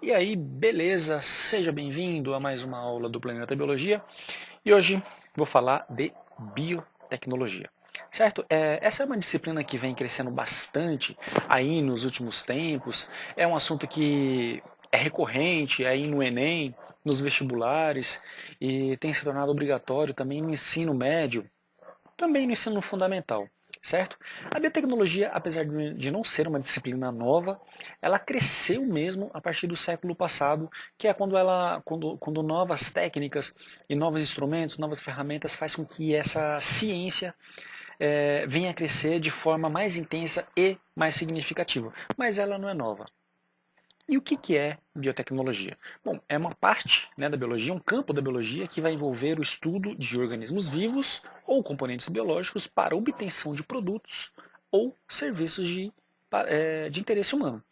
E aí, beleza? Seja bem-vindo a mais uma aula do Planeta Biologia. E hoje vou falar de biotecnologia, certo? Essa é uma disciplina que vem crescendo bastante aí nos últimos tempos. É um assunto que é recorrente aí no Enem, nos vestibulares e tem se tornado obrigatório também no ensino médio, também no ensino fundamental, certo? A biotecnologia, apesar de não ser uma disciplina nova, ela cresceu mesmo a partir do século passado, que é quando novas técnicas e novos instrumentos, novas ferramentas faz com que essa ciência venha a crescer de forma mais intensa e mais significativa. Mas ela não é nova. E o que é biotecnologia? Bom, é uma parte, né, da biologia, um campo da biologia que vai envolver o estudo de organismos vivos ou componentes biológicos para obtenção de produtos ou serviços de interesse humano.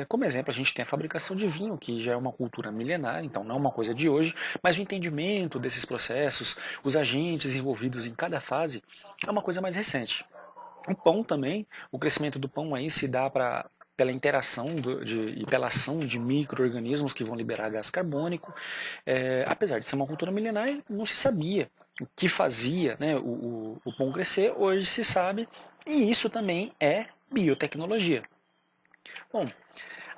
Como exemplo, a gente tem a fabricação de vinho, que já é uma cultura milenar, então não é uma coisa de hoje, mas o entendimento desses processos, os agentes envolvidos em cada fase, é uma coisa mais recente. O pão também, o crescimento do pão aí se dá pela interação e pela ação de micro-organismos que vão liberar gás carbônico. Apesar de ser uma cultura milenar, não se sabia o que fazia, né, o pão crescer, hoje se sabe, e isso também é biotecnologia. Bom,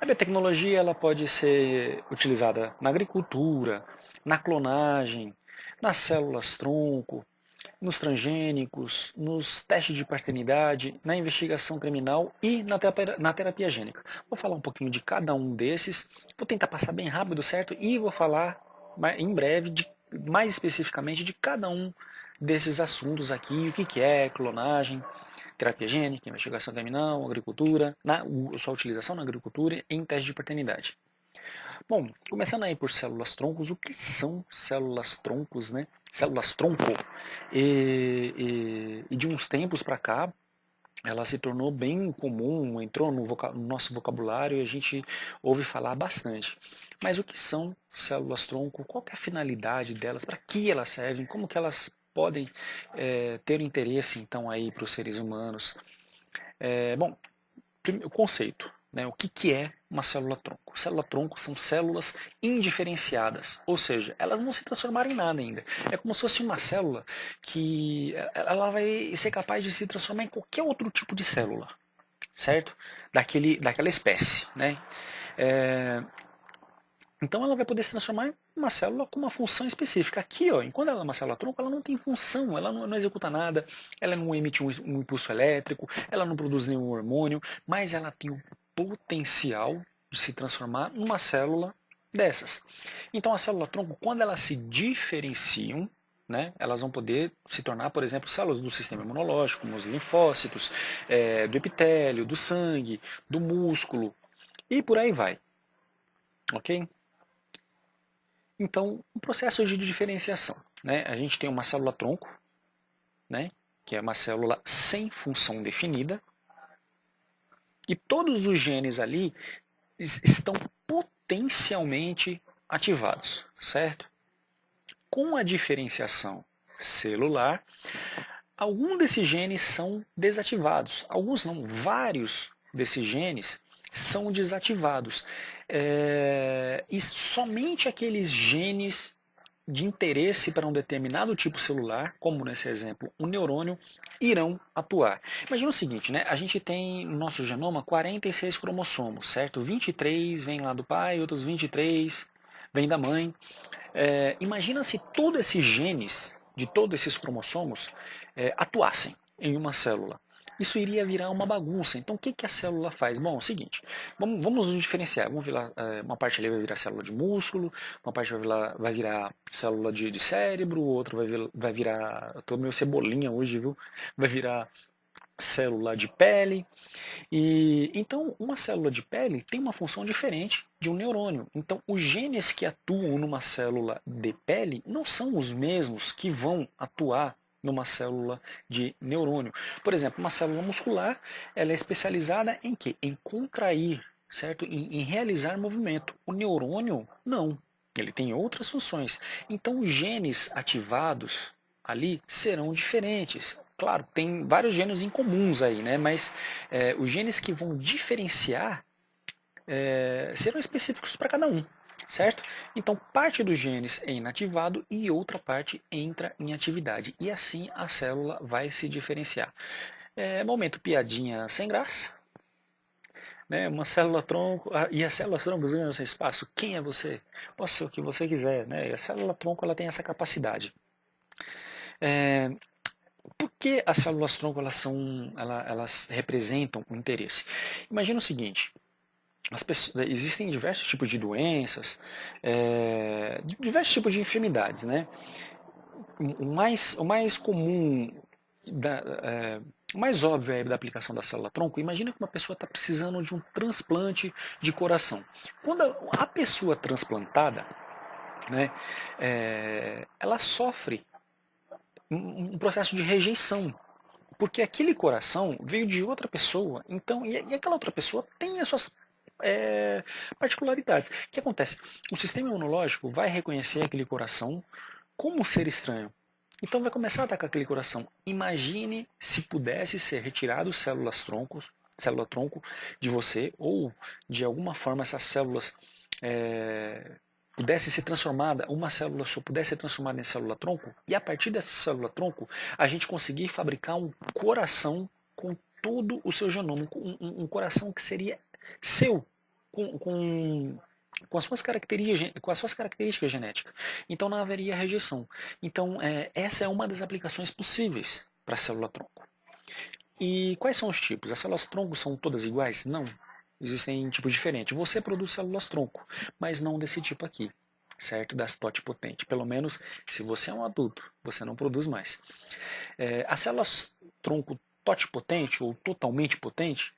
a biotecnologia ela pode ser utilizada na agricultura, na clonagem, nas células-tronco, nos transgênicos, nos testes de paternidade, na investigação criminal e na terapia gênica. Vou falar um pouquinho de cada um desses, vou tentar passar bem rápido, certo? E vou falar em breve, mais especificamente, de cada um desses assuntos aqui, o que é clonagem, terapia gênica, investigação criminal, agricultura, sua utilização na agricultura e em teste de paternidade. Bom, começando aí por células-troncos, o que são células-troncos, né? Células-tronco. E de uns tempos para cá, ela se tornou bem comum, entrou no nosso vocabulário e a gente ouve falar bastante. Mas o que são células-tronco? Qual que é a finalidade delas? Para que elas servem? Como que elas podem ter interesse, então, aí para os seres humanos? Bom, o conceito, né? O que é uma célula-tronco? Célula-tronco são células indiferenciadas, ou seja, elas não se transformaram em nada ainda. É como se fosse uma célula que ela vai ser capaz de se transformar em qualquer outro tipo de célula, certo? Daquela espécie, né? É, então ela vai poder se transformar em uma célula com uma função específica. Aqui, ó, enquanto ela é uma célula-tronco, ela não tem função, ela não executa nada, ela não emite um impulso elétrico, ela não produz nenhum hormônio, mas ela tem o potencial de se transformar numa célula dessas. Então a célula-tronco, quando elas se diferenciam, né, elas vão poder se tornar, por exemplo, células do sistema imunológico, como os linfócitos, do epitélio, do sangue, do músculo, e por aí vai. Ok? Então, o processo de diferenciação, né? A gente tem uma célula-tronco, né? Que é uma célula sem função definida, e todos os genes ali estão potencialmente ativados, certo? Com a diferenciação celular, alguns desses genes são desativados, alguns não, vários desses genes são desativados. E somente aqueles genes de interesse para um determinado tipo celular, como nesse exemplo, um neurônio, irão atuar. Imagina o seguinte, né? A gente tem no nosso genoma 46 cromossomos, certo? 23 vem lá do pai, outros 23 vem da mãe. Imagina se todos esses genes de todos esses cromossomos atuassem em uma célula. Isso iria virar uma bagunça. Então, o que, que a célula faz? Bom, é o seguinte, vamos diferenciar. Uma parte ali vai virar célula de músculo, uma parte vai virar célula de cérebro, outra vai virar. Estou meio cebolinha hoje, viu? Vai virar célula de pele. E então, uma célula de pele tem uma função diferente de um neurônio. Então, os genes que atuam numa célula de pele não são os mesmos que vão atuar numa célula de neurônio. Por exemplo, uma célula muscular, ela é especializada em quê? Em contrair, certo? Em realizar movimento. O neurônio, não. Ele tem outras funções. Então, os genes ativados ali serão diferentes. Claro, tem vários genes incomuns aí, né? Mas os genes que vão diferenciar serão específicos para cada um, certo? Então, parte dos genes é inativado e outra parte entra em atividade. E assim a célula vai se diferenciar. Momento piadinha sem graça, né? Uma célula-tronco, e as células-troncos ganham esse espaço. Quem é você? Pode ser o que você quiser, né? E a célula-tronco ela tem essa capacidade. Por que as células-tronco elas representam um interesse? Imagina o seguinte: existem diversos tipos de doenças, diversos tipos de enfermidades, né? O mais comum, o mais óbvio da aplicação da célula-tronco, imagina que uma pessoa está precisando de um transplante de coração. Quando a pessoa transplantada, né, ela sofre um processo de rejeição, porque aquele coração veio de outra pessoa, então, e aquela outra pessoa tem as suas particularidades. O que acontece? O sistema imunológico vai reconhecer aquele coração como um ser estranho. Então vai começar a atacar aquele coração. Imagine se pudesse ser retirado célula-tronco de você, ou de alguma forma essas células pudesse ser transformada, uma célula só pudesse ser transformada em célula-tronco, e a partir dessa célula-tronco a gente conseguir fabricar um coração com todo o seu genoma, um coração que seria seu, com as suas características genéticas. Então não haveria rejeição. Então essa é uma das aplicações possíveis para a célula-tronco. E quais são os tipos? As células-tronco são todas iguais? Não. Existem tipos diferentes. Você produz células-tronco, mas não desse tipo aqui, certo? Das totipotente. Pelo menos se você é um adulto, você não produz mais. As células-tronco totipotente ou totalmente potente,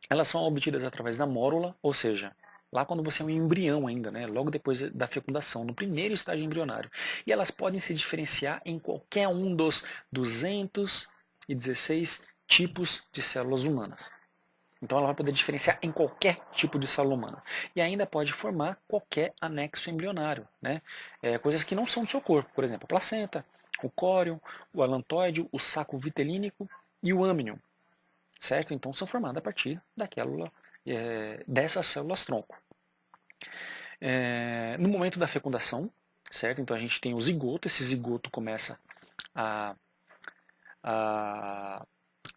elas são obtidas através da mórula, ou seja, lá quando você é um embrião ainda, né? Logo depois da fecundação, no primeiro estágio embrionário. E elas podem se diferenciar em qualquer um dos 216 tipos de células humanas. Então ela vai poder diferenciar em qualquer tipo de célula humana. E ainda pode formar qualquer anexo embrionário, né? Coisas que não são do seu corpo. Por exemplo, a placenta, o córion, o alantóide, o saco vitelínico e o âmnion, certo? Então são formadas a partir dessas células-tronco. No momento da fecundação, certo? Então a gente tem o zigoto, esse zigoto começa a, a,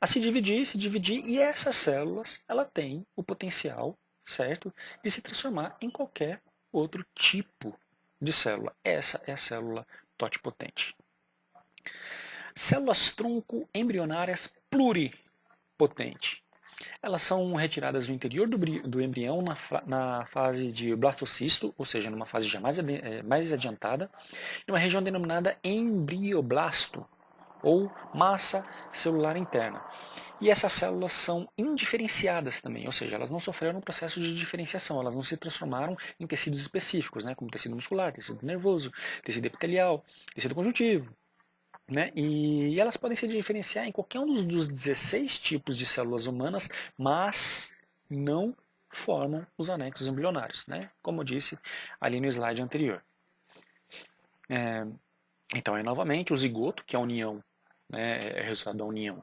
a se dividir, e essas células, ela tem o potencial, certo? De se transformar em qualquer outro tipo de célula. Essa é a célula totipotente. Células-tronco embrionárias pluripotentes. Elas são retiradas do interior do embrião na fase de blastocisto, ou seja, numa fase já mais adiantada, em uma região denominada embrioblasto, ou massa celular interna. E essas células são indiferenciadas também, ou seja, elas não sofreram um processo de diferenciação, elas não se transformaram em tecidos específicos, né, como tecido muscular, tecido nervoso, tecido epitelial, tecido conjuntivo. Né? E elas podem se diferenciar em qualquer um dos 16 tipos de células humanas, mas não formam os anexos embrionários, né? Como eu disse ali no slide anterior. Então, aí novamente, o zigoto, que é a união, né, é resultado da união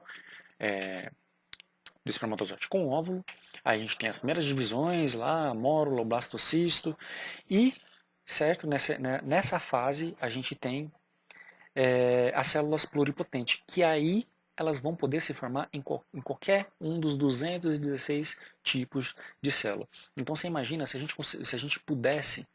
do espermatozoide com o óvulo. Aí a gente tem as primeiras divisões lá, mórula, blastocisto, e, certo, nessa fase a gente tem as células pluripotentes, que aí elas vão poder se formar em qualquer um dos 216 tipos de célula. Então você imagina se a gente pudesse,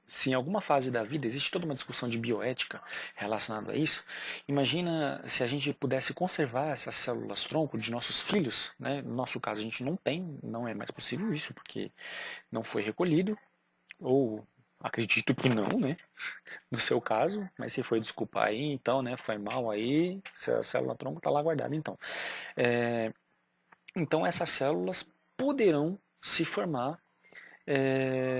se em alguma fase da vida, existe toda uma discussão de bioética relacionada a isso, imagina se a gente pudesse conservar essas células-tronco de nossos filhos, né? No nosso caso a gente não tem, não é mais possível isso, porque não foi recolhido, ou acredito que não, né? No seu caso, mas se foi, desculpa aí, então, né, foi mal aí, a célula-tronco está lá guardada, então. Então, essas células poderão se formar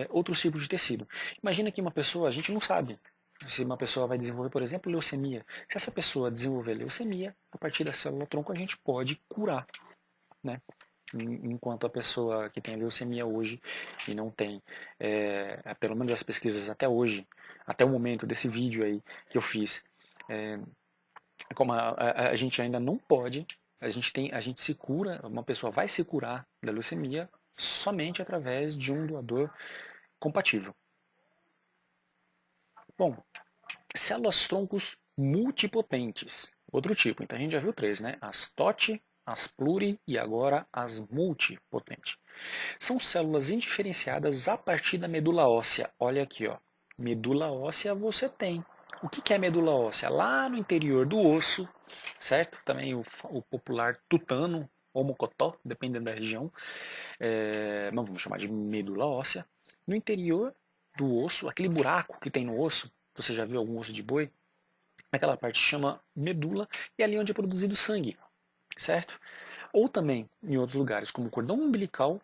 outros tipos de tecido. Imagina que uma pessoa, a gente não sabe se uma pessoa vai desenvolver, por exemplo, leucemia. Se essa pessoa desenvolver leucemia, a partir da célula-tronco a gente pode curar, né? Enquanto a pessoa que tem leucemia hoje e não tem, pelo menos as pesquisas até hoje, até o momento desse vídeo aí que eu fiz, como a gente ainda não pode, a gente se cura, uma pessoa vai se curar da leucemia somente através de um doador compatível. Bom, células-troncos multipotentes. Outro tipo, então a gente já viu três, né? As TOT, as pluri e agora as multipotentes. São células indiferenciadas a partir da medula óssea. Olha aqui, ó. Medula óssea você tem. O que é medula óssea? Lá no interior do osso, certo? Também o popular tutano ou mocotó, dependendo da região. Mas vamos chamar de medula óssea. No interior do osso, aquele buraco que tem no osso, você já viu algum osso de boi? Aquela parte chama medula e é ali onde é produzido sangue, certo? Ou também em outros lugares, como o cordão umbilical,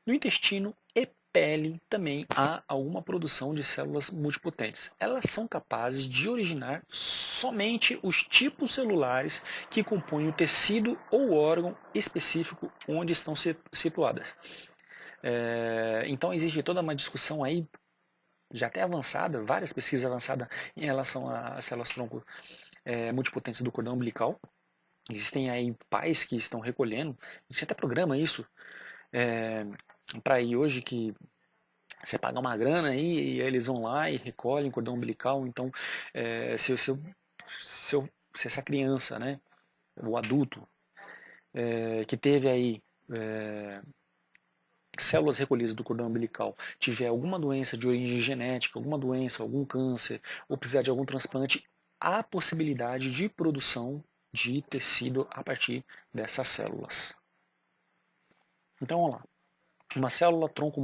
no intestino e pele também há alguma produção de células multipotentes. Elas são capazes de originar somente os tipos celulares que compõem o tecido ou órgão específico onde estão situadas. Então existe toda uma discussão aí, já até avançada, várias pesquisas avançadas em relação às células-tronco multipotentes do cordão umbilical. Existem aí pais que estão recolhendo, a gente até programa isso, para ir hoje que você paga uma grana aí e eles vão lá e recolhem cordão umbilical. Então, se essa criança, né, o adulto, que teve aí células recolhidas do cordão umbilical, tiver alguma doença de origem genética, alguma doença, algum câncer, ou precisar de algum transplante, há possibilidade de produção de tecido a partir dessas células. Então, vamos lá. Uma célula tronco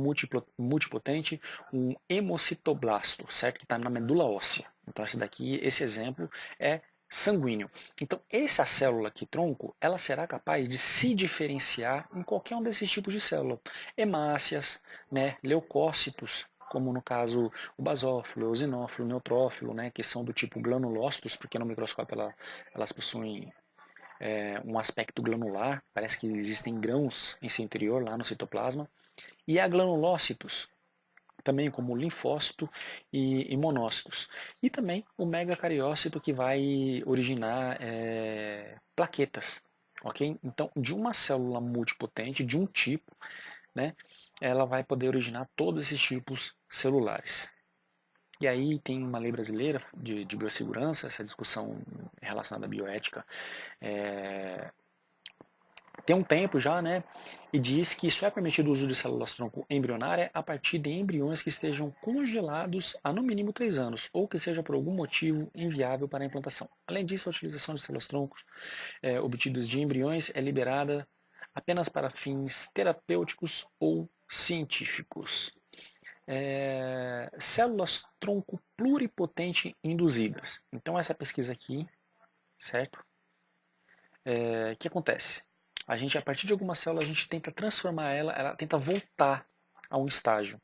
multipotente, um hemocitoblasto, certo? Que está na medula óssea. Então, esse exemplo é sanguíneo. Então, essa célula aqui, tronco, ela será capaz de se diferenciar em qualquer um desses tipos de célula. Hemácias, né, leucócitos, como no caso o basófilo, o eosinófilo, o neutrófilo, né, que são do tipo granulócitos, porque no microscópio elas possuem um aspecto granular, parece que existem grãos em seu interior, lá no citoplasma. E há granulócitos, também como linfócito e monócitos. E também o megacariócito, que vai originar plaquetas. Okay? Então, de uma célula multipotente, de um tipo, né, ela vai poder originar todos esses tipos celulares. E aí tem uma lei brasileira de biossegurança, essa discussão relacionada à bioética tem um tempo já, né? E diz que só é permitido o uso de células-tronco embrionária a partir de embriões que estejam congelados há no mínimo 3 anos, ou que seja por algum motivo inviável para a implantação. Além disso, a utilização de células-troncos obtidos de embriões é liberada apenas para fins terapêuticos ou científicos. Células-tronco pluripotente induzidas. Então, essa pesquisa aqui, certo? O que acontece? A gente, a partir de alguma célula, a gente tenta transformar ela tenta voltar a um estágio.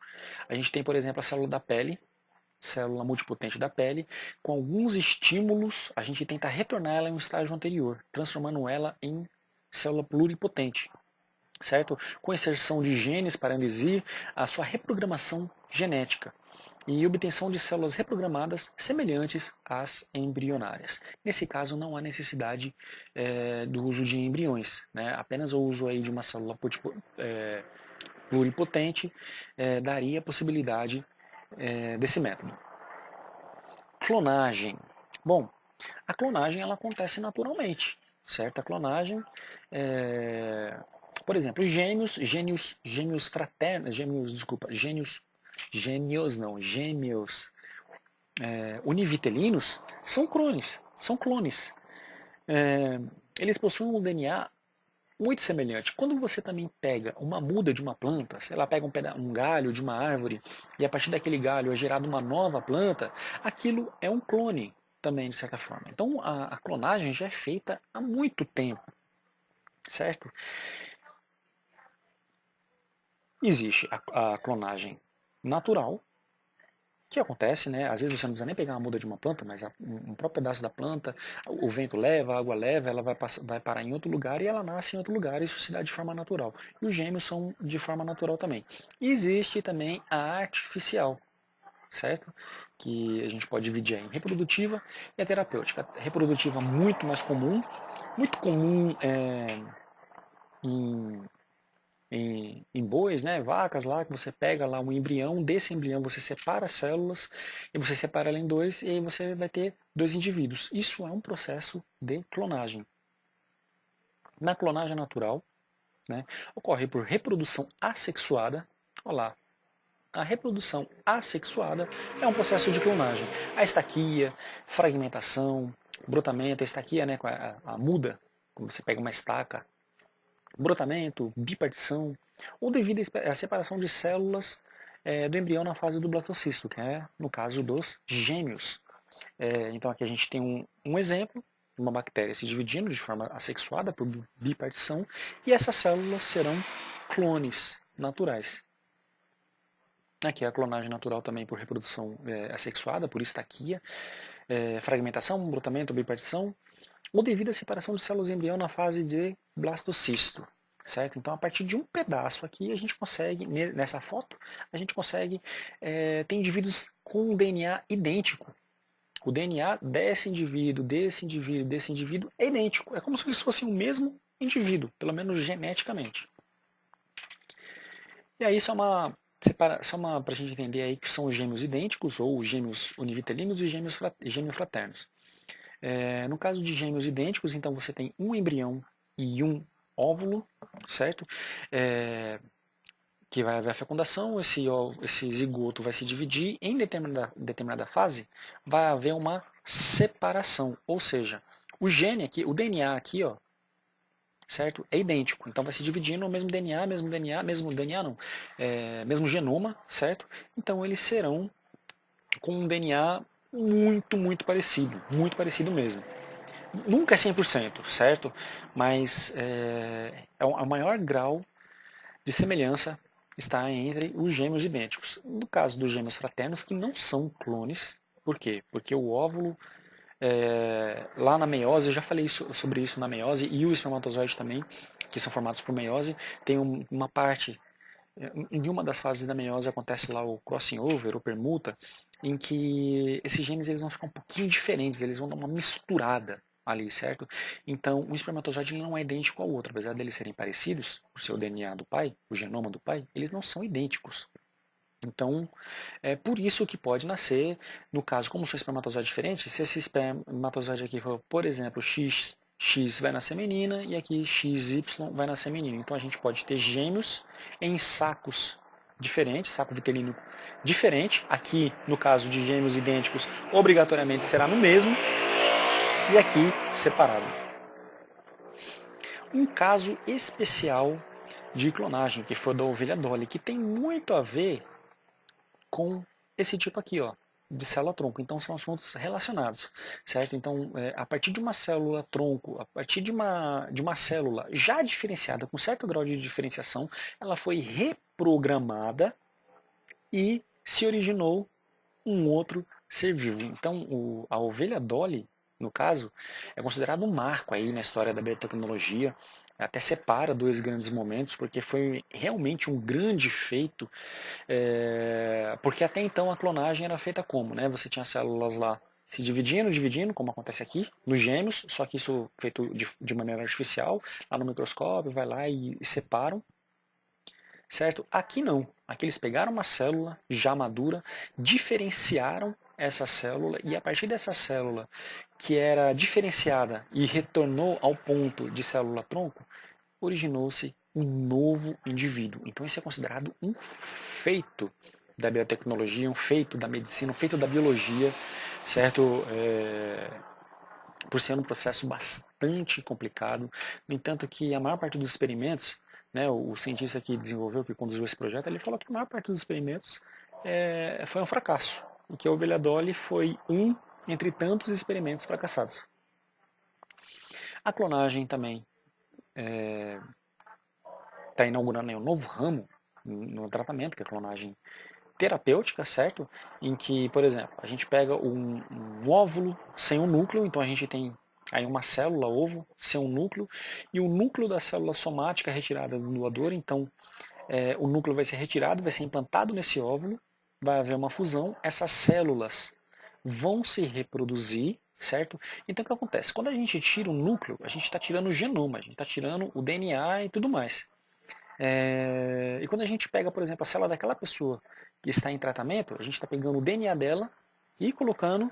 A gente tem, por exemplo, a célula da pele, célula multipotente da pele, com alguns estímulos, a gente tenta retornar ela em um estágio anterior, transformando ela em célula pluripotente, certo? Com inserção de genes para induzir a sua reprogramação genética e obtenção de células reprogramadas semelhantes às embrionárias. Nesse caso, não há necessidade do uso de embriões, né? Apenas o uso aí de uma célula pluripotente daria a possibilidade desse método. Clonagem. Bom, a clonagem ela acontece naturalmente, certo? A clonagem, por exemplo, gêmeos fraternos, gêmeos univitelinos são clones. Eles possuem um DNA muito semelhante. Quando você também pega uma muda de uma planta, sei lá, pega um galho de uma árvore e a partir daquele galho é gerada uma nova planta, aquilo é um clone também, de certa forma. Então a clonagem já é feita há muito tempo, certo? Existe a clonagem natural, que acontece, né? Às vezes você não precisa nem pegar uma muda de uma planta, mas um próprio pedaço da planta, o vento leva, a água leva, ela vai parar em outro lugar e ela nasce em outro lugar, isso se dá de forma natural. E os gêmeos são de forma natural também. E existe também a artificial, certo? Que a gente pode dividir em reprodutiva e a terapêutica. A reprodutiva muito mais comum, muito comum em em bois, né, vacas lá, que você pega lá um embrião, desse embrião você separa as células, e você separa ela em dois, e aí você vai ter dois indivíduos. Isso é um processo de clonagem. Na clonagem natural, né, ocorre por reprodução assexuada. Olha lá, a reprodução assexuada é um processo de clonagem. A estaquia, fragmentação, brotamento, a estaquia, né, com a muda, quando você pega uma estaca, brotamento, bipartição, ou devido à separação de células do embrião na fase do blastocisto, que é no caso dos gêmeos. Então aqui a gente tem um exemplo, uma bactéria se dividindo de forma assexuada por bipartição, e essas células serão clones naturais. Aqui é a clonagem natural também por reprodução assexuada, por estaquia, fragmentação, brotamento, bipartição, ou devido à separação de células embrião na fase de blastocisto. Certo? Então, a partir de um pedaço aqui, a gente consegue, nessa foto, a gente consegue ter indivíduos com um DNA idêntico. O DNA desse indivíduo, desse indivíduo, desse indivíduo é idêntico. É como se eles fossem o mesmo indivíduo, pelo menos geneticamente. E aí, só para a gente entender aí que são os gêmeos idênticos, ou os gêmeos univitelinos e gêmeos fraternos. No caso de gêmeos idênticos, então você tem um embrião e um óvulo, certo? Que vai haver a fecundação, esse zigoto vai se dividir, em determinada fase vai haver uma separação, ou seja, o gene aqui, o DNA aqui, ó, certo? É idêntico, então vai se dividindo o mesmo DNA, mesmo genoma, certo? Então eles serão com um DNA muito parecido mesmo. Nunca é 100%, certo? Mas o maior grau de semelhança está entre os gêmeos idênticos. No caso dos gêmeos fraternos, que não são clones. Por quê? Porque o óvulo, lá na meiose, eu já falei sobre isso na meiose, e o espermatozoide também, que são formados por meiose, tem uma parte, em uma das fases da meiose acontece lá o crossing over, ou permuta, em que esses genes eles vão ficar um pouquinho diferentes, eles vão dar uma misturada ali, certo? Então, um espermatozoide não é idêntico ao outro, apesar deles serem parecidos, por seu DNA do pai, o genoma do pai, eles não são idênticos. Então, é por isso que pode nascer, no caso, como são espermatozoides diferentes, se esse espermatozoide aqui for, por exemplo, X vai nascer menina e aqui XY vai nascer menino. Então a gente pode ter gêmeos em sacos diferentes, saco vitelino diferente. Aqui, no caso de gêmeos idênticos, obrigatoriamente será no mesmo. E aqui, separado. Um caso especial de clonagem, que foi da ovelha Dolly, que tem muito a ver com esse tipo aqui, ó, de célula-tronco. Então, são assuntos relacionados, certo? Então, a partir de uma célula-tronco, a partir de uma célula já diferenciada, com certo grau de diferenciação, ela foi reprogramada e se originou um outro ser vivo. Então, a ovelha Dolly, no caso, é considerado um marco aí na história da biotecnologia. Até separa dois grandes momentos, porque foi realmente um grande feito, porque até então a clonagem era feita como? Né? Você tinha células lá se dividindo, como acontece aqui, nos gêmeos, só que isso feito de maneira artificial, lá no microscópio, vai lá e separam. Certo? Aqui não. Aqui eles pegaram uma célula já madura, diferenciaram essa célula e a partir dessa célula que era diferenciada e retornou ao ponto de célula-tronco, originou-se um novo indivíduo. Então isso é considerado um feito da biotecnologia, um feito da medicina, um feito da biologia, certo? Por ser um processo bastante complicado. No entanto, que a maior parte dos experimentos, né, o cientista que desenvolveu, que conduziu esse projeto, ele falou que a maior parte dos experimentos foi um fracasso. E que a ovelha Dolly foi um entre tantos experimentos fracassados. A clonagem também está inaugurando um novo ramo no tratamento, que é a clonagem terapêutica, certo? Em que, por exemplo, a gente pega um óvulo sem um núcleo, então a gente tem aí uma célula ovo sem um núcleo, e o núcleo da célula somática é retirada do doador, então o núcleo vai ser retirado, vai ser implantado nesse óvulo, vai haver uma fusão, essas células vão se reproduzir, certo? Então o que acontece? Quando a gente tira o núcleo, a gente está tirando o genoma, a gente está tirando o DNA e tudo mais. E quando a gente pega, por exemplo, a célula daquela pessoa que está em tratamento, a gente está pegando o DNA dela e colocando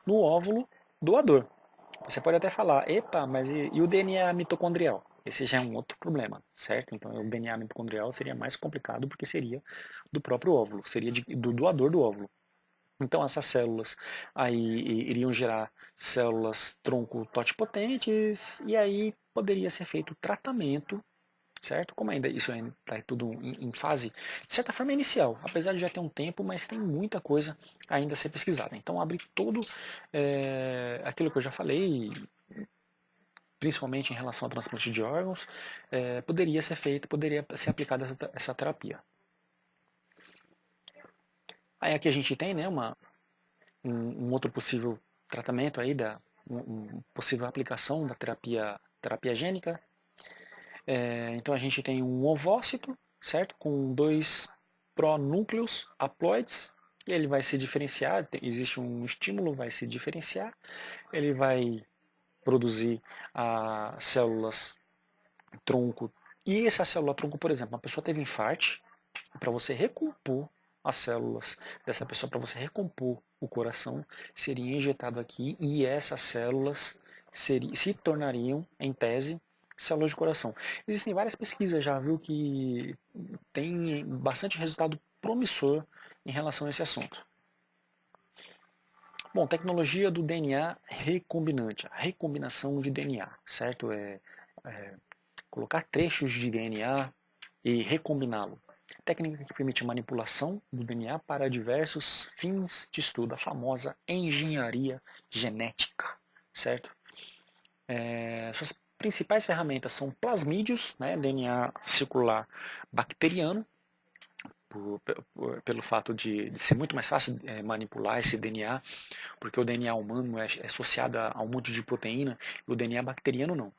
no óvulo doador. Você pode até falar, epa, mas e o DNA mitocondrial? Esse já é um outro problema, certo? Então o DNA mitocondrial seria mais complicado porque seria do próprio óvulo, seria do doador do óvulo. Então essas células aí iriam gerar células tronco totipotentes e aí poderia ser feito o tratamento, certo? Como ainda isso ainda está tudo em fase, de certa forma, inicial, apesar de já ter um tempo, mas tem muita coisa ainda a ser pesquisada. Então abre todo aquilo que eu já falei, principalmente em relação ao transplante de órgãos, poderia ser feito, poderia ser aplicada essa terapia. Aí aqui a gente tem, né, um outro possível tratamento aí possível aplicação da terapia gênica. Então a gente tem um ovócito, certo, com dois pronúcleos haploides, e ele vai se diferenciar, existe um estímulo, vai se diferenciar, ele vai produzir células tronco. E essa célula tronco, por exemplo, uma pessoa teve infarto, para você recompor as células dessa pessoa, para você recompor o coração, seria injetado aqui e essas células se tornariam, em tese, células de coração. Existem várias pesquisas já, viu, que tem bastante resultado promissor em relação a esse assunto. Bom, tecnologia do DNA recombinante, a recombinação de DNA, certo? Colocar trechos de DNA e recombiná-lo. Técnica que permite manipulação do DNA para diversos fins de estudo, a famosa engenharia genética, certo? Suas principais ferramentas são plasmídios, né, DNA circular bacteriano, pelo fato de ser muito mais fácil manipular esse DNA, porque o DNA humano é associado a um monte de proteína, e o DNA bacteriano não.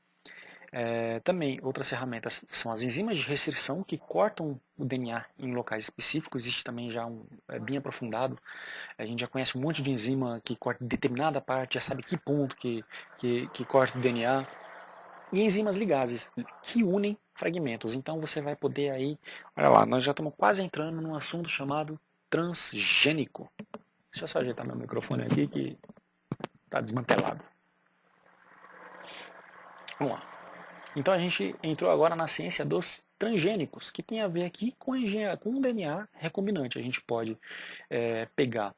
Também outras ferramentas são as enzimas de restrição que cortam o DNA em locais específicos. Existe também já bem aprofundado. A gente já conhece um monte de enzima que corta determinada parte, já sabe que ponto que corta o DNA. E enzimas ligases que unem fragmentos. Então você vai poder aí, olha lá, nós já estamos quase entrando num assunto chamado transgênico. Deixa eu só ajeitar meu microfone aqui que está desmantelado. Vamos lá. Então a gente entrou agora na ciência dos transgênicos, que tem a ver aqui com o DNA recombinante. A gente pode pegar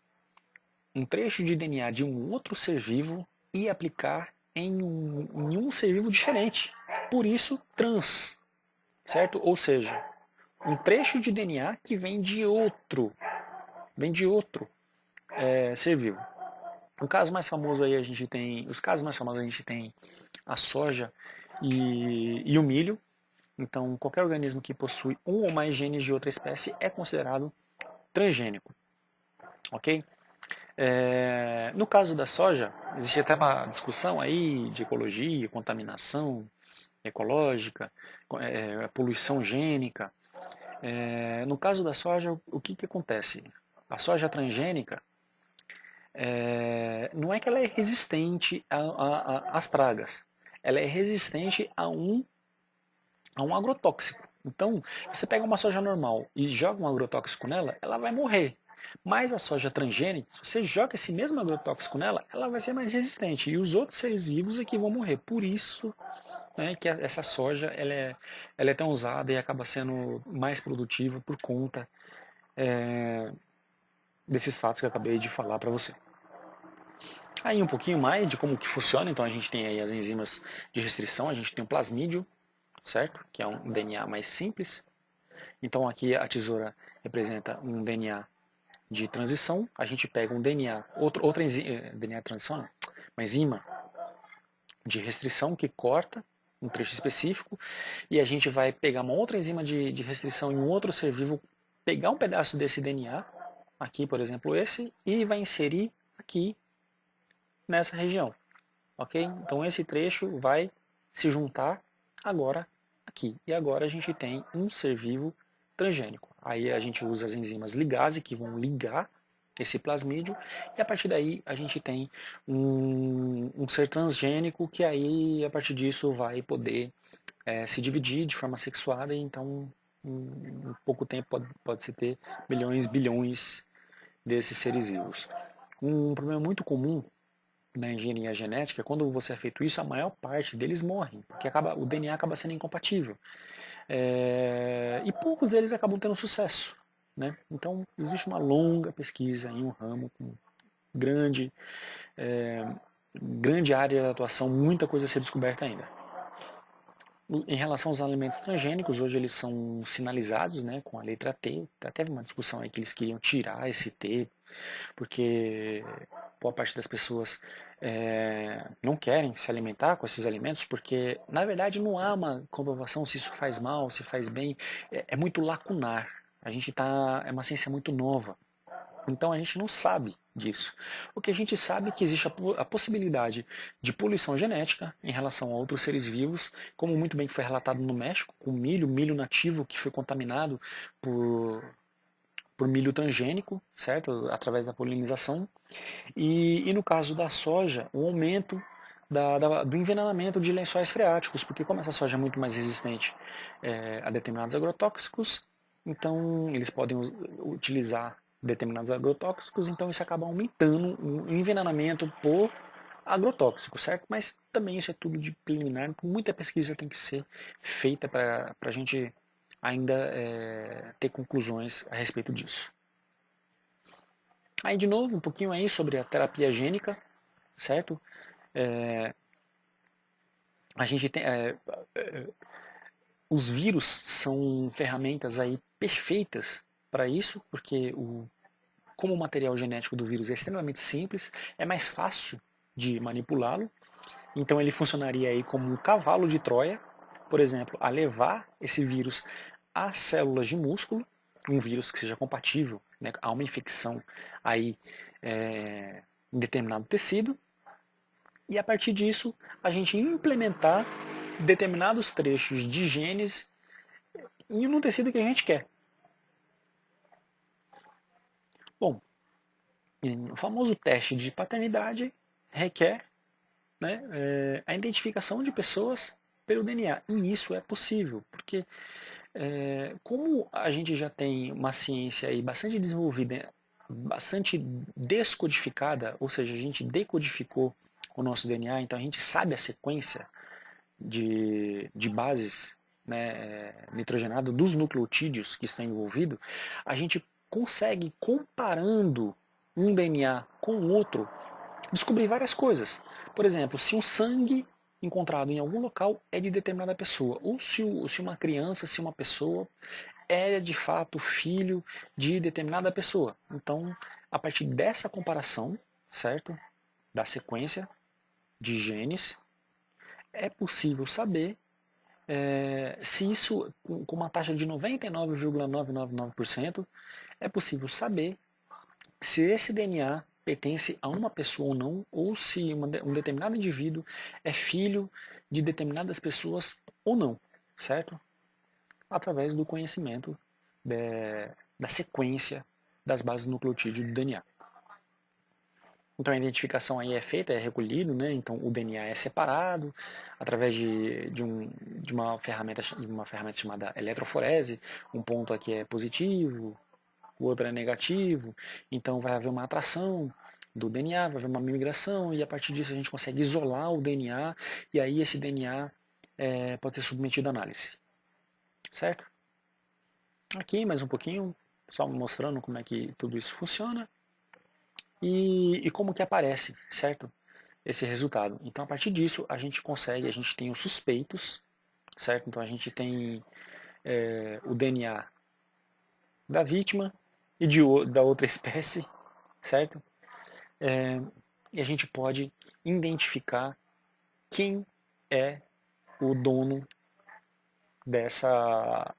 um trecho de DNA de um outro ser vivo e aplicar em um ser vivo diferente. Por isso, trans, certo? Ou seja, um trecho de DNA que vem de outro ser vivo. O caso mais famoso aí os casos mais famosos a gente tem a soja e o milho. Então, qualquer organismo que possui um ou mais genes de outra espécie é considerado transgênico. Ok? No caso da soja, existe até uma discussão aí de ecologia, contaminação ecológica, poluição gênica. No caso da soja, o que acontece? A soja transgênica, não é que ela é resistente às pragas, ela é resistente a um agrotóxico. Então, se você pega uma soja normal e joga um agrotóxico nela, ela vai morrer. Mas a soja transgênica, se você joga esse mesmo agrotóxico nela, ela vai ser mais resistente. E os outros seres vivos é que vão morrer. Por isso, né, que essa soja ela é tão usada e acaba sendo mais produtiva por conta desses fatos que eu acabei de falar para você. Aí um pouquinho mais de como que funciona. Então a gente tem aí as enzimas de restrição, a gente tem o plasmídio, certo? Que é um DNA mais simples. Então aqui a tesoura representa um DNA de transição. A gente pega um DNA, outra enzima, DNA de transição, não, uma enzima de restrição que corta um trecho específico e a gente vai pegar uma outra enzima de restrição em um outro ser vivo, pegar um pedaço desse DNA, aqui por exemplo esse, e vai inserir aqui nessa região, ok? Então esse trecho vai se juntar agora aqui. E agora a gente tem um ser vivo transgênico. Aí a gente usa as enzimas ligase que vão ligar esse plasmídio e a partir daí a gente tem um ser transgênico que aí a partir disso vai poder se dividir de forma sexuada e então em pouco tempo pode-se ter milhões, bilhões desses seres vivos. Um problema muito comum na engenharia genética, quando você é feito isso, a maior parte deles morrem, porque o DNA acaba sendo incompatível. E poucos deles acabam tendo sucesso. Né? Então, existe uma longa pesquisa em um ramo com grande, grande área de atuação, muita coisa a ser descoberta ainda. Em relação aos alimentos transgênicos, hoje eles são sinalizados, né, com a letra T. Até teve uma discussão aí que eles queriam tirar esse T, porque boa parte das pessoas não querem se alimentar com esses alimentos, porque na verdade não há uma comprovação se isso faz mal, se faz bem. É muito lacunar. É uma ciência muito nova. Então a gente não sabe disso. O que a gente sabe é que existe a possibilidade de poluição genética em relação a outros seres vivos, como muito bem foi relatado no México, com milho nativo que foi contaminado por, por milho transgênico, certo? Através da polinização. E no caso da soja, o aumento do envenenamento de lençóis freáticos, porque como essa soja é muito mais resistente a determinados agrotóxicos, então eles podem utilizar determinados agrotóxicos, então isso acaba aumentando o envenenamento por agrotóxico, certo? Mas também isso é tudo de preliminar, muita pesquisa tem que ser feita para a gente ainda ter conclusões a respeito disso. Aí de novo, um pouquinho aí sobre a terapia gênica, certo? A gente tem, os vírus são ferramentas aí perfeitas para isso, porque como o material genético do vírus é extremamente simples, é mais fácil de manipulá-lo. Então ele funcionaria aí como um cavalo de Troia, por exemplo, a levar esse vírus às células de músculo, um vírus que seja compatível, né, a uma infecção aí em determinado tecido, e a partir disso a gente implementar determinados trechos de genes em um tecido que a gente quer. Bom, o famoso teste de paternidade requer, né, a identificação de pessoas pelo DNA. E isso é possível, porque como a gente já tem uma ciência aí bastante desenvolvida, bastante descodificada, ou seja, a gente decodificou o nosso DNA, então a gente sabe a sequência de bases, né, nitrogenadas dos nucleotídeos que estão envolvidos, a gente consegue, comparando um DNA com o outro, descobrir várias coisas. Por exemplo, se um sangue encontrado em algum local é de determinada pessoa, ou se uma criança, se uma pessoa é de fato filho de determinada pessoa. Então, a partir dessa comparação, certo? Da sequência de genes, é possível saber se isso, com uma taxa de 99,999%, é possível saber se esse DNA pertence a uma pessoa ou não, ou se um determinado indivíduo é filho de determinadas pessoas ou não, certo? Através do conhecimento da sequência das bases nucleotídeos do DNA. Então a identificação aí é feita, é recolhido, né? Então o DNA é separado através de uma ferramenta chamada eletroforese. Um ponto aqui é positivo, o outro é negativo. Então vai haver uma atração do DNA, vai haver uma migração e a partir disso a gente consegue isolar o DNA e aí esse DNA pode ser submetido à análise. Certo? Aqui mais um pouquinho, só mostrando como é que tudo isso funciona. E como que aparece, certo? Esse resultado. Então, a partir disso, a gente tem os suspeitos, certo? Então, a gente tem o DNA da vítima e da outra espécie, certo? E a gente pode identificar quem é o dono dessa...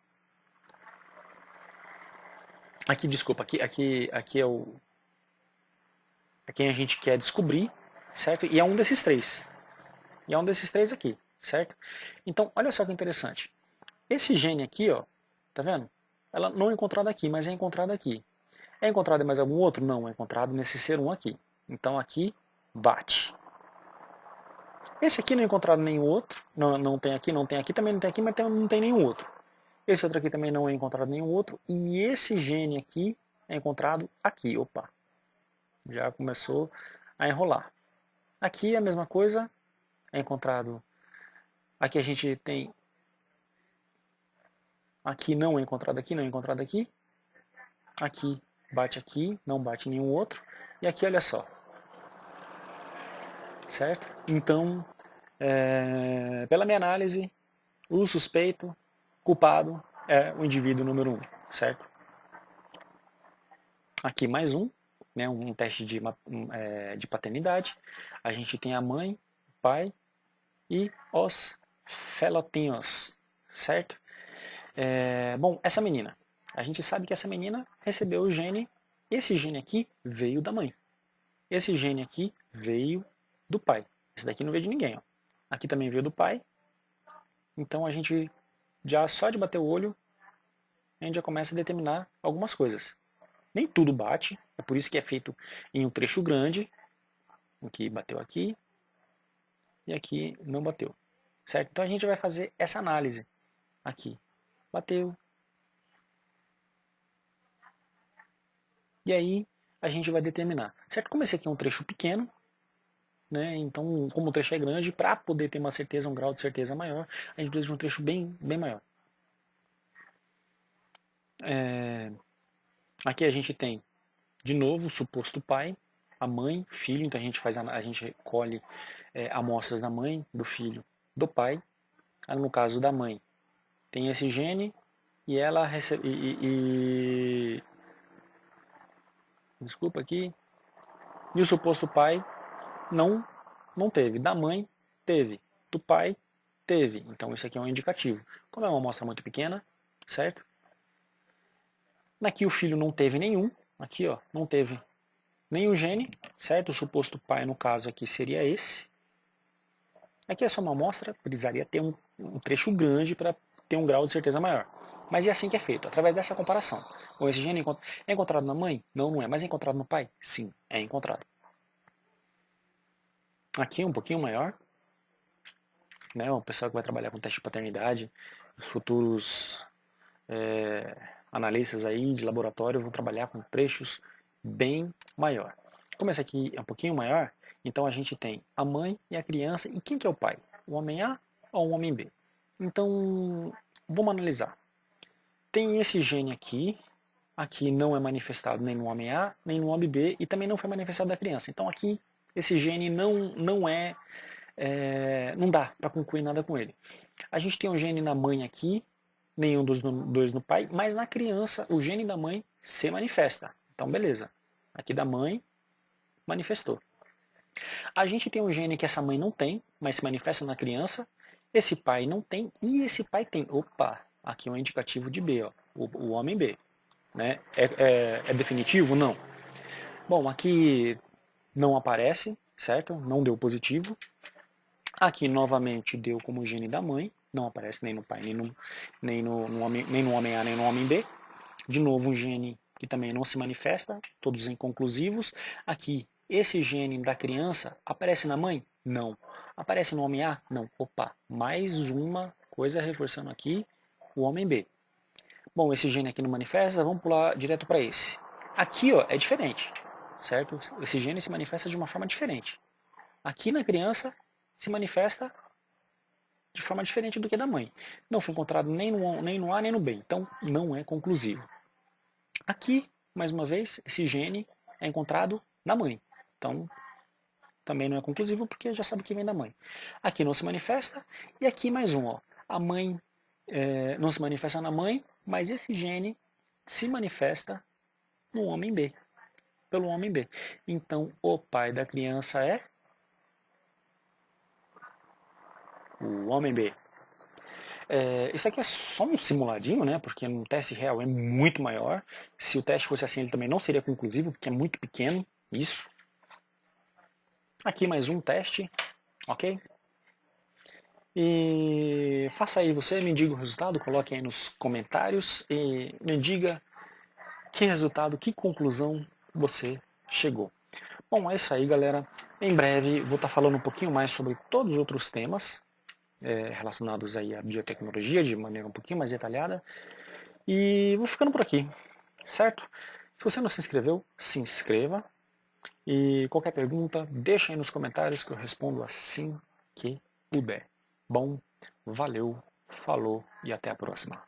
Aqui, desculpa, aqui é quem a gente quer descobrir, certo? E é um desses três. E é um desses três aqui, certo? Então, olha só que interessante. Esse gene aqui, ó, tá vendo? Ela não é encontrada aqui, mas é encontrada aqui. É encontrado em mais algum outro? Não, é encontrado nesse ser1 aqui. Então aqui bate. Esse aqui não é encontrado nenhum outro. Não tem aqui, também não tem aqui, mas não tem nenhum outro. Esse outro aqui também não é encontrado nenhum outro. E esse gene aqui é encontrado aqui. Opa, já começou a enrolar. Aqui é a mesma coisa, é encontrado. Aqui a gente tem. Aqui não é encontrado aqui, não é encontrado aqui. Aqui, não bate nenhum outro. E aqui, olha só. Certo? Então, pela minha análise, o suspeito, culpado, é o indivíduo número 1, certo? Aqui mais um, né, um teste de paternidade. A gente tem a mãe, o pai e os felotinhos, certo? Bom, essa menina, a gente sabe que essa menina recebeu o gene, esse gene aqui veio da mãe. Esse gene aqui veio do pai. Esse daqui não veio de ninguém, ó. Aqui também veio do pai. Então a gente já só de bater o olho, a gente já começa a determinar algumas coisas. Nem tudo bate, é por isso que é feito em um trecho grande. Aqui bateu aqui e aqui não bateu. Certo? Então a gente vai fazer essa análise. Aqui bateu. E aí a gente vai determinar. Certo? Como esse aqui é um trecho pequeno, né? Então, como o trecho é grande, para poder ter uma certeza, um grau de certeza maior, a gente precisa de um trecho bem maior. Aqui a gente tem, de novo, o suposto pai, a mãe, filho. Então a gente recolhe amostras da mãe, do filho, do pai. No caso da mãe, tem esse gene e ela recebe. Desculpa aqui. E o suposto pai não teve. Da mãe, teve. Do pai, teve. Então isso aqui é um indicativo. Como é uma amostra muito pequena, certo? Aqui o filho não teve nenhum. Aqui, ó, não teve nenhum gene, certo? O suposto pai, no caso aqui, seria esse. Aqui é só uma amostra, precisaria ter um trecho grande para ter um grau de certeza maior. Mas é assim que é feito, através dessa comparação. Ou esse gene é encontrado na mãe? Não, não é. Mas é encontrado no pai? Sim, é encontrado. Aqui é um pouquinho maior, né? O pessoal que vai trabalhar com teste de paternidade, os futuros analistas aí de laboratório vão trabalhar com trechos bem maior. Como esse aqui é um pouquinho maior, então a gente tem a mãe e a criança. E quem que é o pai? O homem A ou o homem B? Então, vamos analisar. Tem esse gene aqui não é manifestado nem no homem A, nem no homem B, e também não foi manifestado da criança. Então aqui, esse gene não dá para concluir nada com ele. A gente tem um gene na mãe aqui, nenhum dos dois no pai, mas na criança o gene da mãe se manifesta. Então beleza, aqui da mãe manifestou. A gente tem um gene que essa mãe não tem, mas se manifesta na criança, esse pai não tem e esse pai tem. Opa, aqui é um indicativo de B, ó, o homem B. Né? É definitivo? Não. Bom, aqui não aparece, certo? Não deu positivo. Aqui novamente deu como gene da mãe, não aparece nem no pai, nem no homem A, nem no homem B. De novo um gene que também não se manifesta, todos inconclusivos. Aqui, esse gene da criança aparece na mãe? Não. Aparece no homem A? Não. Opa, mais uma coisa reforçando aqui o homem B. Bom, esse gene aqui não manifesta, vamos pular direto para esse. Aqui ó, é diferente, certo? Esse gene se manifesta de uma forma diferente. Aqui na criança se manifesta de forma diferente do que da mãe. Não foi encontrado nem no A nem no B, então não é conclusivo. Aqui, mais uma vez, esse gene é encontrado na mãe. Então, também não é conclusivo porque já sabe que vem da mãe. Aqui não se manifesta. E aqui mais um. Ó. A mãe não se manifesta na mãe, mas esse gene se manifesta no homem B. Pelo homem B. Então, o pai da criança é o homem B. Isso aqui é só um simuladinho, né? Porque no teste real é muito maior. Se o teste fosse assim, ele também não seria conclusivo, porque é muito pequeno isso. Aqui mais um teste, ok? E faça aí você, me diga o resultado, coloque aí nos comentários e me diga que resultado, que conclusão você chegou. Bom, é isso aí, galera. Em breve vou estar falando um pouquinho mais sobre todos os outros temas, relacionados aí à biotecnologia de maneira um pouquinho mais detalhada. E vou ficando por aqui, certo? Se você não se inscreveu, se inscreva. E qualquer pergunta, deixa aí nos comentários que eu respondo assim que puder. Bom, valeu, falou e até a próxima.